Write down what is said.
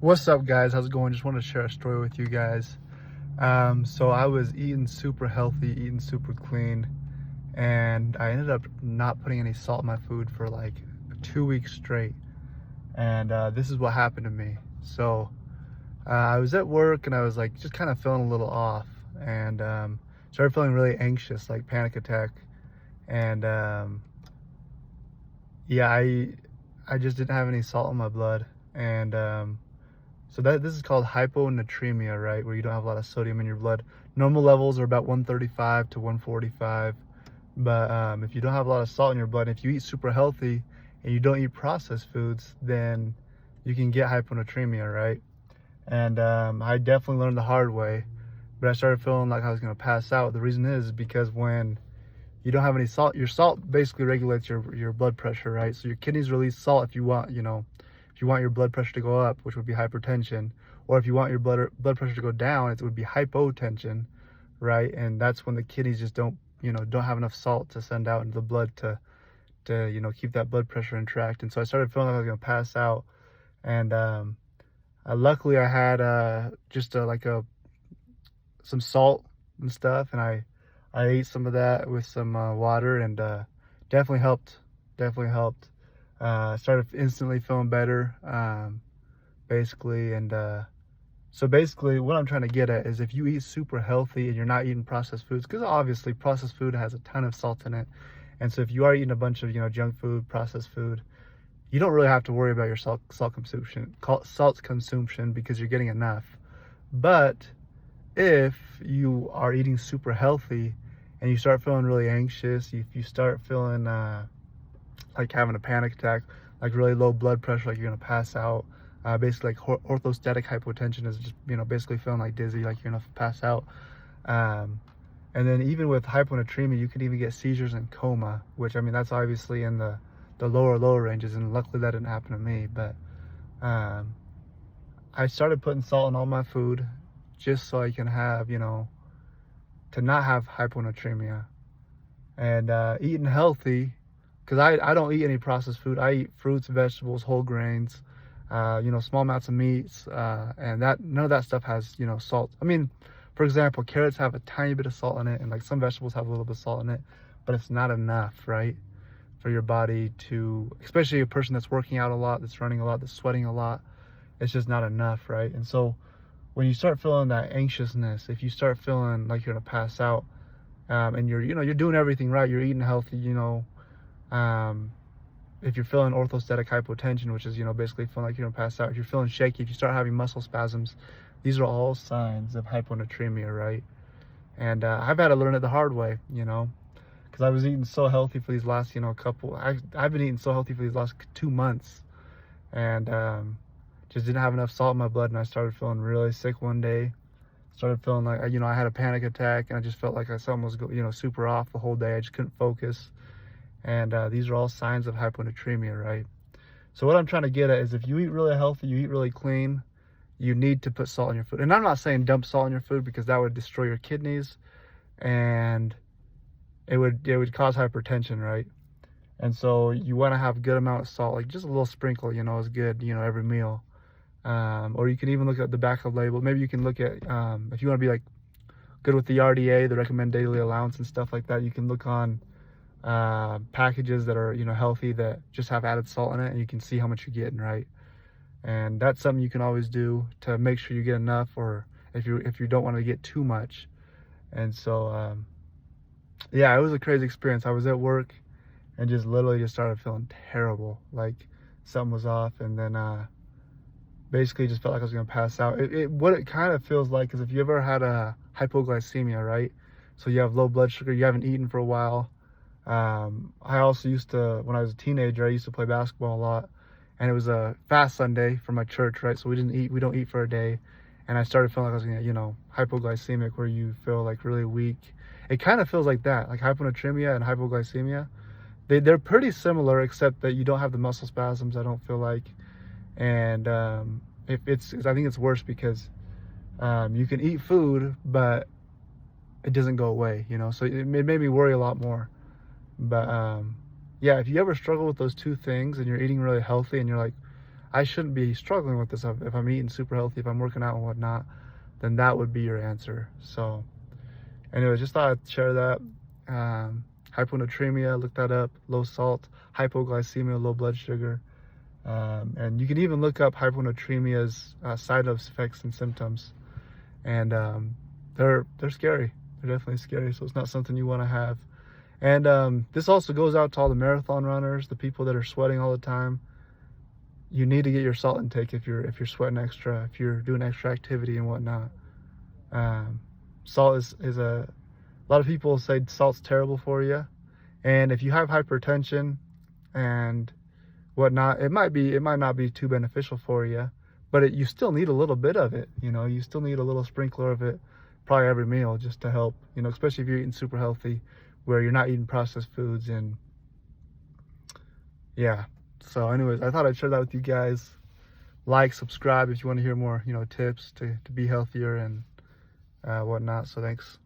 What's up, guys? How's it going? Just wanted to share a story with you guys. So I was eating super healthy, eating super clean, and I ended up not putting any salt in my food for like 2 weeks straight. And this is what happened to me. So I was at work and I was like just kind of feeling a little off, and started feeling really anxious, like panic attack. And yeah, I just didn't have any salt in my blood, and so this is called hyponatremia, right? Where you don't have a lot of sodium in your blood. Normal levels are about 135 to 145. But if you don't have a lot of salt in your blood, if you eat super healthy and you don't eat processed foods, then you can get hyponatremia, right? And I definitely learned the hard way, but I started feeling like I was going to pass out. The reason is because when you don't have any salt, your salt basically regulates your blood pressure, right? So your kidneys release salt if you want, if you want your blood pressure to go up, which would be hypertension, or if you want your blood pressure to go down, it would be hypotension, right? And that's when the kidneys just don't have enough salt to send out into the blood to keep that blood pressure in track. And so I started feeling like I was gonna pass out, and luckily I had just like some salt and stuff, and I ate some of that with some water, and definitely helped. Definitely helped. Started instantly feeling better, basically. And so basically, what I'm trying to get at is if you eat super healthy and you're not eating processed foods, because obviously processed food has a ton of salt in it, and so if you are eating a bunch of junk food, processed food, you don't really have to worry about your salt consumption because you're getting enough. But if you are eating super healthy and you start feeling really anxious, if you start feeling like having a panic attack, like really low blood pressure, like you're gonna pass out, basically like orthostatic hypotension is just basically feeling like dizzy, like you're gonna pass out. um, and then even with hyponatremia, you can even get seizures and coma, which I mean that's obviously in the lower ranges, and luckily that didn't happen to me. But um, I started putting salt in all my food just so I can have, to not have hyponatremia, and eating healthy, because I don't eat any processed food. I eat fruits, vegetables, whole grains, small amounts of meats, and that none of that stuff has salt. I mean, for example, carrots have a tiny bit of salt in it, and like some vegetables have a little bit of salt in it, but it's not enough, right, for your body to, especially a person that's working out a lot, that's running a lot, that's sweating a lot. It's just not enough, right? And so when you start feeling that anxiousness, if you start feeling like you're gonna pass out, and you're doing everything right, you're eating healthy, um, if you're feeling orthostatic hypotension, which is basically feeling like you're gonna pass out, if you're feeling shaky, if you start having muscle spasms, these are all signs of hyponatremia, right? And I've had to learn it the hard way, because I was eating so healthy for these last I've been eating so healthy for these last 2 months, and just didn't have enough salt in my blood, and I started feeling really sick one day. Started feeling like I had a panic attack, and I just felt like something was super off the whole day. I just couldn't focus, and these are all signs of hyponatremia, right? So what I'm trying to get at is if you eat really healthy, you eat really clean, you need to put salt in your food. And I'm not saying dump salt in your food, because that would destroy your kidneys, and it would cause hypertension, right? And so you want to have a good amount of salt, like just a little sprinkle, is good, every meal. Or you can even look at the back of the label. Maybe you can look at, if you want to be like good with the RDA, the recommend daily allowance and stuff like that, you can look on packages that are healthy, that just have added salt in it, and you can see how much you're getting, right? And that's something you can always do to make sure you get enough, or if you don't want to get too much. And so yeah, it was a crazy experience. I was at work and just literally just started feeling terrible, like something was off, and then basically just felt like I was gonna pass out. What it kind of feels like is if you ever had a hypoglycemia, right? So you have low blood sugar, you haven't eaten for a while. I also used to, when I was a teenager, I used to play basketball a lot, and it was a fast Sunday for my church, right? So we don't eat for a day, and I started feeling like I was gonna, hypoglycemic, where you feel like really weak. It kind of feels like that, like hyponatremia and hypoglycemia. They're pretty similar, except that you don't have the muscle spasms, I don't feel like. And if I think it's worse because you can eat food, but it doesn't go away, so it made me worry a lot more. But yeah, if you ever struggle with those two things and you're eating really healthy and you're like, I shouldn't be struggling with this. If I'm eating super healthy, if I'm working out and whatnot, then that would be your answer. So anyway, just thought I'd share that. Hyponatremia, look that up. Low salt, hypoglycemia, low blood sugar. And you can even look up hyponatremia's side effects and symptoms. And they're scary. They're definitely scary. So it's not something you want to have. And this also goes out to all the marathon runners, the people that are sweating all the time. You need to get your salt intake if you're sweating extra, if you're doing extra activity and whatnot. Salt is a lot of people say salt's terrible for you, and if you have hypertension and whatnot, it might not be too beneficial for you, but you still need a little bit of it. You still need a little sprinkler of it, probably every meal, just to help. Especially if you're eating super healthy, where you're not eating processed foods. And yeah. So anyways, I thought I'd share that with you guys. Like, subscribe if you want to hear more, tips to be healthier and whatnot. So thanks.